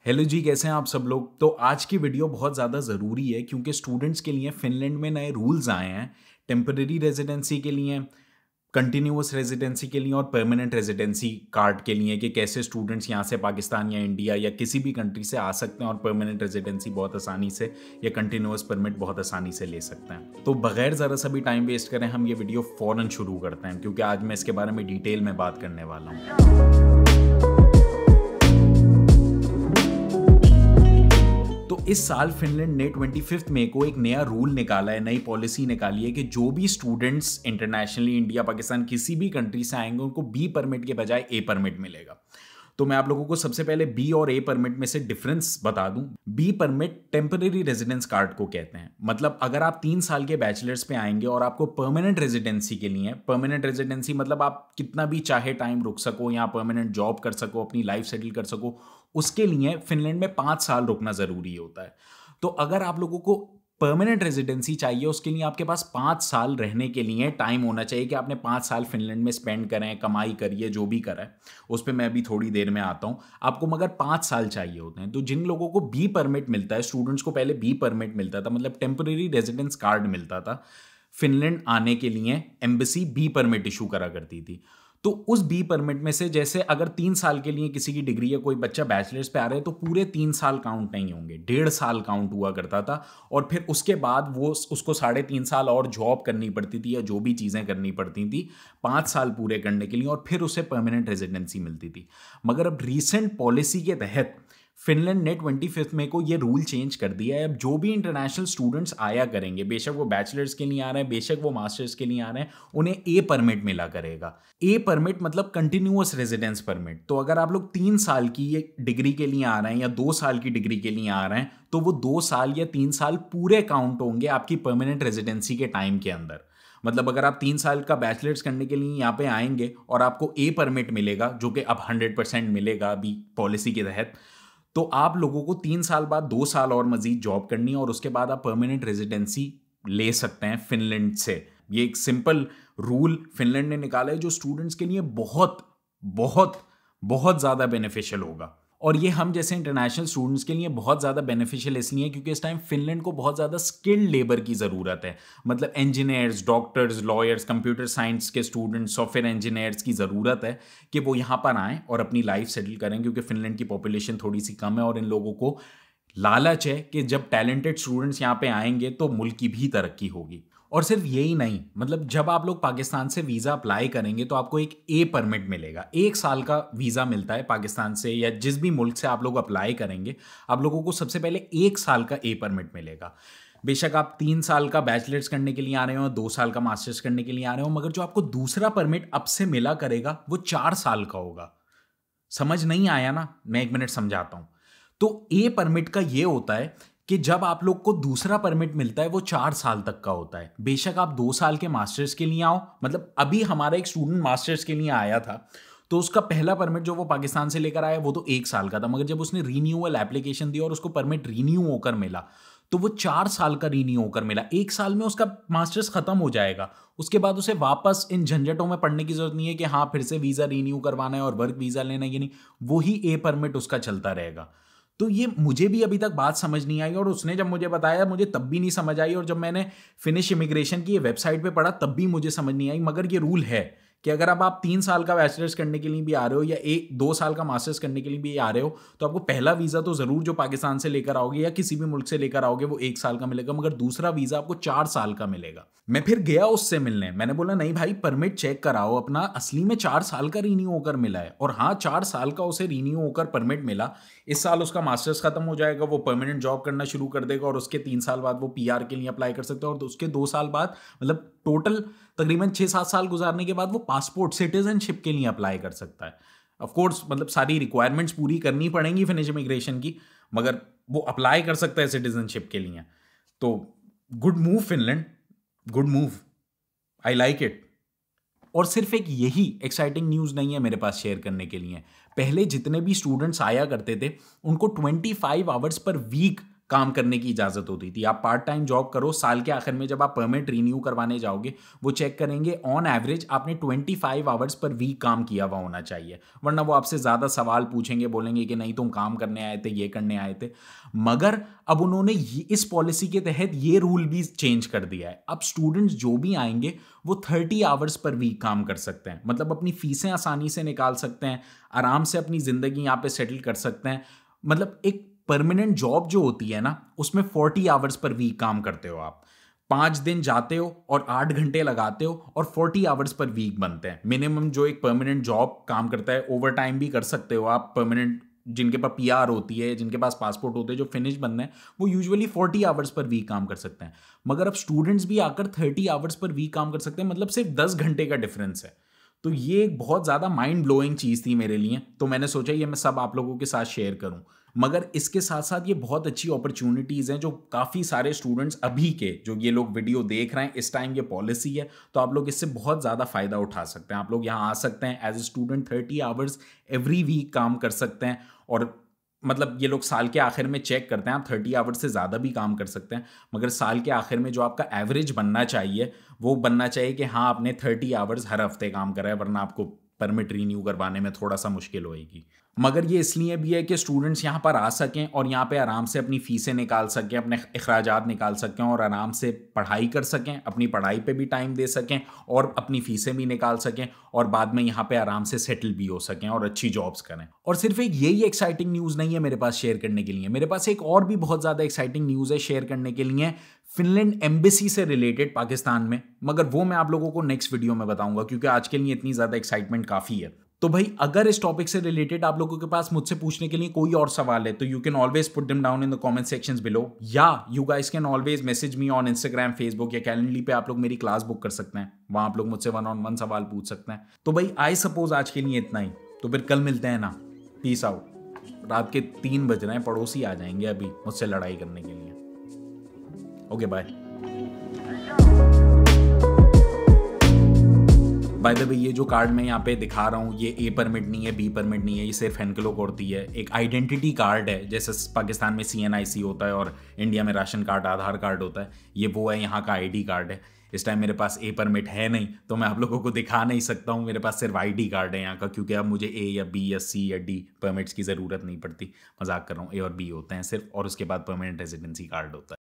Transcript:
Hello जी, कैसे हैं आप सब लोग। तो आज की वीडियो बहुत ज़्यादा ज़रूरी है क्योंकि स्टूडेंट्स के लिए फिनलैंड में नए रूल्स आए हैं। टेम्पररी रेजिडेंसी के लिए, कंटिन्यूअस रेजिडेंसी के लिए और परमानेंट रेजिडेंसी कार्ड के लिए कि कैसे स्टूडेंट्स यहाँ से पाकिस्तान या इंडिया या किसी भी कंट्री से आ सकते हैं और परमानेंट रेजिडेंसी बहुत आसानी से या कंटिन्यूअस परमिट बहुत आसानी से ले सकते हैं। तो बगैर ज़रा सा भी टाइम वेस्ट करें हम ये वीडियो फ़ौरन शुरू करते हैं क्योंकि आज मैं इसके बारे में डिटेल में बात करने वाला हूँ। तो इस साल फिनलैंड ने 25 मई को एक नया रूल निकाला है, नई पॉलिसी निकाली है कि जो भी स्टूडेंट्स इंटरनेशनली इंडिया, पाकिस्तान किसी भी कंट्री से आएंगे उनको बी परमिट के बजाय ए परमिट मिलेगा। तो मैं आप लोगों को सबसे पहले बी और ए परमिट में से डिफरेंस बता दूं। B permit temporary residence card को कहते हैं। मतलब अगर आप 3 साल के बैचलर्स पे आएंगे और आपको परमानेंट रेजिडेंसी के लिए, परमानेंट रेजिडेंसी मतलब आप कितना भी चाहे टाइम रुक सको, यहाँ परमानेंट जॉब कर सको, अपनी लाइफ सेटल कर सको, उसके लिए फिनलैंड में 5 साल रुकना जरूरी होता है। तो अगर आप लोगों को परमानेंट रेजिडेंसी चाहिए, उसके लिए आपके पास 5 साल रहने के लिए टाइम होना चाहिए कि आपने 5 साल फिनलैंड में स्पेंड करें, कमाई करिए, जो भी करें। उस पर मैं अभी थोड़ी देर में आता हूँ। आपको मगर 5 साल चाहिए होते हैं। तो जिन लोगों को बी परमिट मिलता है, स्टूडेंट्स को पहले बी परमिट मिलता था, मतलब टेम्पररी रेजिडेंस कार्ड मिलता था। फिनलैंड आने के लिए एम्बेसी बी परमिट इशू करा करती थी। तो उस बी परमिट में से, जैसे अगर 3 साल के लिए किसी की डिग्री है, कोई बच्चा बैचलर्स पे आ रहा है, तो पूरे 3 साल काउंट नहीं होंगे, 1.5 साल काउंट हुआ करता था। और फिर उसके बाद वो उसको 3.5 साल और जॉब करनी पड़ती थी या जो भी चीज़ें करनी पड़ती थी 5 साल पूरे करने के लिए, और फिर उसे परमानेंट रेजिडेंसी मिलती थी। मगर अब रीसेंट पॉलिसी के तहत फिनलैंड ने 25 मई को ये रूल चेंज कर दिया है। अब जो भी इंटरनेशनल स्टूडेंट्स आया करेंगे, बेशक वो बैचलर्स के लिए आ रहे हैं, बेशक वो मास्टर्स के लिए आ रहे हैं, उन्हें ए परमिट मिला करेगा। ए परमिट मतलब कंटिन्यूअस रेजिडेंस परमिट। तो अगर आप लोग 3 साल की ये डिग्री के लिए आ रहे हैं या 2 साल की डिग्री के लिए आ रहे हैं, तो वो 2 साल या 3 साल पूरे काउंट होंगे आपकी परमानेंट रेजिडेंसी के टाइम के अंदर। मतलब अगर आप 3 साल का बैचलर्स करने के लिए यहाँ पे आएंगे और आपको ए परमिट मिलेगा, जो कि अब 100% मिलेगा अभी पॉलिसी के तहत, तो आप लोगों को 3 साल बाद 2 साल और मजीद जॉब करनी है और उसके बाद आप परमानेंट रेजिडेंसी ले सकते हैं फिनलैंड से। ये एक सिंपल रूल फिनलैंड ने निकाला है जो स्टूडेंट्स के लिए बहुत बहुत बहुत ज़्यादा बेनिफिशियल होगा। और ये हम जैसे इंटरनेशनल स्टूडेंट्स के लिए बहुत ज़्यादा बेनिफिशियल इसलिए क्योंकि इस टाइम फिनलैंड को बहुत ज़्यादा स्किल्ड लेबर की ज़रूरत है। मतलब engineers, doctors, lawyers, computer science के स्टूडेंट्स, सॉफ्टवेयर इंजीनियर्स की ज़रूरत है कि वो यहाँ पर आएँ और अपनी लाइफ सेटल करें, क्योंकि फिनलैंड की पॉपुलेशन थोड़ी सी कम है और इन लोगों को लालच है कि जब टैलेंटेड स्टूडेंट्स यहाँ पे आएंगे तो मुल्क की भी तरक्की होगी। और सिर्फ यही नहीं, मतलब जब आप लोग पाकिस्तान से वीज़ा अप्लाई करेंगे तो आपको एक ए परमिट मिलेगा। 1 साल का वीज़ा मिलता है पाकिस्तान से या जिस भी मुल्क से आप लोग अप्लाई करेंगे, आप लोगों को सबसे पहले 1 साल का ए परमिट मिलेगा। बेशक आप 3 साल का बैचलर्स करने के लिए आ रहे हो, 2 साल का मास्टर्स करने के लिए आ रहे हो, मगर जो आपको दूसरा परमिट अब से मिला करेगा वो 4 साल का होगा। समझ नहीं आया ना? मैं 1 मिनट समझाता हूं। तो ए परमिट का ये होता है कि जब आप लोग को दूसरा परमिट मिलता है वो 4 साल तक का होता है। बेशक आप 2 साल के मास्टर्स के लिए आओ, मतलब अभी हमारा एक स्टूडेंट मास्टर्स के लिए आया था, तो उसका पहला परमिट जो वो पाकिस्तान से लेकर आया वो तो 1 साल का था, मगर जब उसने रीन्यूअल एप्लीकेशन दी और उसको परमिट रीन्यू होकर मिला तो वो 4 साल का रीन्यू होकर मिला। 1 साल में उसका मास्टर्स खत्म हो जाएगा, उसके बाद उसे वापस इन झंझटों में पड़ने की जरूरत नहीं है कि हाँ फिर से वीज़ा रीन्यू करवाना है और वर्क वीज़ा लेना है, ये नहीं, वही ए परमिट उसका चलता रहेगा। तो ये मुझे भी अभी तक बात समझ नहीं आई और उसने जब मुझे बताया मुझे तब भी नहीं समझ आई, और जब मैंने फिनिश इमिग्रेशन की वेबसाइट पे पढ़ा तब भी मुझे समझ नहीं आई। मगर ये रूल है कि अगर अब आप 3 साल का बैचलर्स करने के लिए भी आ रहे हो या 2 साल का मास्टर्स करने के लिए भी आ रहे हो, तो आपको पहला वीज़ा तो ज़रूर जो पाकिस्तान से लेकर आओगे या किसी भी मुल्क से लेकर आओगे वो 1 साल का मिलेगा, मगर दूसरा वीज़ा आपको 4 साल का मिलेगा। मैं फिर गया उससे मिलने, मैंने बोला नहीं भाई परमिट चेक कराओ अपना, असली में 4 साल का रीन्यू होकर मिला है। और हाँ, 4 साल का उसे रीन्यू होकर परमिट मिला। इस साल उसका मास्टर्स खत्म हो जाएगा, वो परमानेंट जॉब करना शुरू कर देगा और उसके 3 साल बाद वो पीआर के लिए अप्लाई कर सकता है, और उसके 2 साल बाद, मतलब टोटल तकरीबन 6-7 साल गुजारने के बाद वो पासपोर्ट सिटीजनशिप के लिए अप्लाई कर सकता है। ऑफ कोर्स मतलब सारी रिक्वायरमेंट्स पूरी करनी पड़ेंगी फिनिश इमिग्रेशन की, मगर वो अप्लाई कर सकता है सिटीजनशिप के लिए। तो good move Finland, good move, I like it. और सिर्फ एक यही एक्साइटिंग न्यूज़ नहीं है मेरे पास शेयर करने के लिए। पहले जितने भी स्टूडेंट्स आया करते थे उनको 25 आवर्स पर वीक काम करने की इजाज़त होती थी। आप पार्ट टाइम जॉब करो, साल के आखिर में जब आप परमिट रिन्यू करवाने जाओगे, वो चेक करेंगे ऑन एवरेज आपने 25 आवर्स पर वीक काम किया हुआ होना चाहिए, वरना वो आपसे ज़्यादा सवाल पूछेंगे, बोलेंगे कि नहीं तुम काम करने आए थे, ये करने आए थे। मगर अब उन्होंने इस पॉलिसी के तहत ये रूल भी चेंज कर दिया है। अब स्टूडेंट्स जो भी आएंगे वो 30 आवर्स पर वीक काम कर सकते हैं, मतलब अपनी फीसें आसानी से निकाल सकते हैं, आराम से अपनी ज़िंदगी यहाँ पे सेटल कर सकते हैं। मतलब एक परमानेंट जॉब जो होती है ना, उसमें 40 आवर्स पर वीक काम करते हो आप, 5 दिन जाते हो और 8 घंटे लगाते हो और 40 आवर्स पर वीक बनते हैं मिनिमम। जो एक परमानेंट जॉब काम करता है, ओवर टाइम भी कर सकते हो आप। परमानेंट जिनके पास पीआर होती है, जिनके पास पासपोर्ट होते हैं, जो फिनिश बंदे हैं, वो यूजुअली 40 आवर्स पर वीक काम कर सकते हैं। मगर अब स्टूडेंट्स भी आकर 30 आवर्स पर वीक काम कर सकते हैं, मतलब सिर्फ 10 घंटे का डिफरेंस है। तो ये एक बहुत ज़्यादा माइंड ब्लोइंग चीज़ थी मेरे लिए, तो मैंने सोचा ये मैं सब आप लोगों के साथ शेयर करूं। मगर इसके साथ साथ ये बहुत अच्छी अपॉर्चुनिटीज़ हैं जो काफ़ी सारे स्टूडेंट्स अभी के जो ये लोग वीडियो देख रहे हैं, इस टाइम ये पॉलिसी है, तो आप लोग इससे बहुत ज़्यादा फ़ायदा उठा सकते हैं। आप लोग यहाँ आ सकते हैं as a student, 30 hours every week काम कर सकते हैं। और मतलब ये लोग साल के आखिर में चेक करते हैं, आप 30 आवर्स से ज़्यादा भी काम कर सकते हैं, मगर साल के आखिर में जो आपका एवरेज बनना चाहिए वो बनना चाहिए कि हाँ आपने 30 आवर्स हर हफ्ते काम करा है, वरना आपको परमिट रीन्यू करवाने में थोड़ा सा मुश्किल होएगी। मगर ये इसलिए भी है कि स्टूडेंट्स यहाँ पर आ सकें और यहाँ पे आराम से अपनी फ़ीसें निकाल सकें, अपने अखराजात निकाल सकें और आराम से पढ़ाई कर सकें, अपनी पढ़ाई पे भी टाइम दे सकें और अपनी फ़ीसें भी निकाल सकें और बाद में यहाँ पे आराम से सेटल भी हो सकें और अच्छी जॉब्स करें। और सिर्फ एक यही एक्साइटिंग न्यूज़ नहीं है मेरे पास शेयर करने के लिए, मेरे पास एक और भी बहुत ज़्यादा एक्साइटिंग न्यूज़ है शेयर करने के लिए, फिनलैंड एम्बेसी से रिलेटेड पाकिस्तान में। मगर वो मैं आप लोगों को नेक्स्ट वीडियो में बताऊंगा, क्योंकि आज के लिए इतनी ज़्यादा एक्साइटमेंट काफ़ी है। तो भाई अगर इस टॉपिक से रिलेटेड आप लोगों के पास मुझसे पूछने के लिए कोई और सवाल है तो you can always put them down in the comment sections below, या you guys can always message me on Instagram, Facebook या कैलेंडली पे आप लोग मेरी क्लास बुक कर सकते हैं, वहां आप लोग मुझसे 1-on-1 सवाल पूछ सकते हैं। तो भाई आई सपोज आज के लिए इतना ही, तो फिर कल मिलते हैं ना, पीस आउट। रात के 3 बज रहे हैं, पड़ोसी आ जाएंगे अभी मुझसे लड़ाई करने के लिए। Okay bye. By the way ये जो कार्ड मैं यहाँ पे दिखा रहा हूँ, ये ए परमिट नहीं है, बी परमिट नहीं है, ये सिर्फ हेनकलो को होती है। एक आइडेंटिटी कार्ड है, जैसे पाकिस्तान में CNIC होता है और इंडिया में राशन कार्ड, आधार कार्ड होता है, ये वो है, यहाँ का ID कार्ड है। इस टाइम मेरे पास ए परमिट है नहीं, तो मैं आप लोगों को दिखा नहीं सकता हूँ, मेरे पास सिर्फ ID कार्ड है यहाँ का, क्योंकि अब मुझे A या B या C या D परमिट्स की ज़रूरत नहीं पड़ती। मजाक कर रहा हूँ, A और B होते हैं सिर्फ, और उसके बाद परमानेंट रेजिडेंसी कार्ड होता है।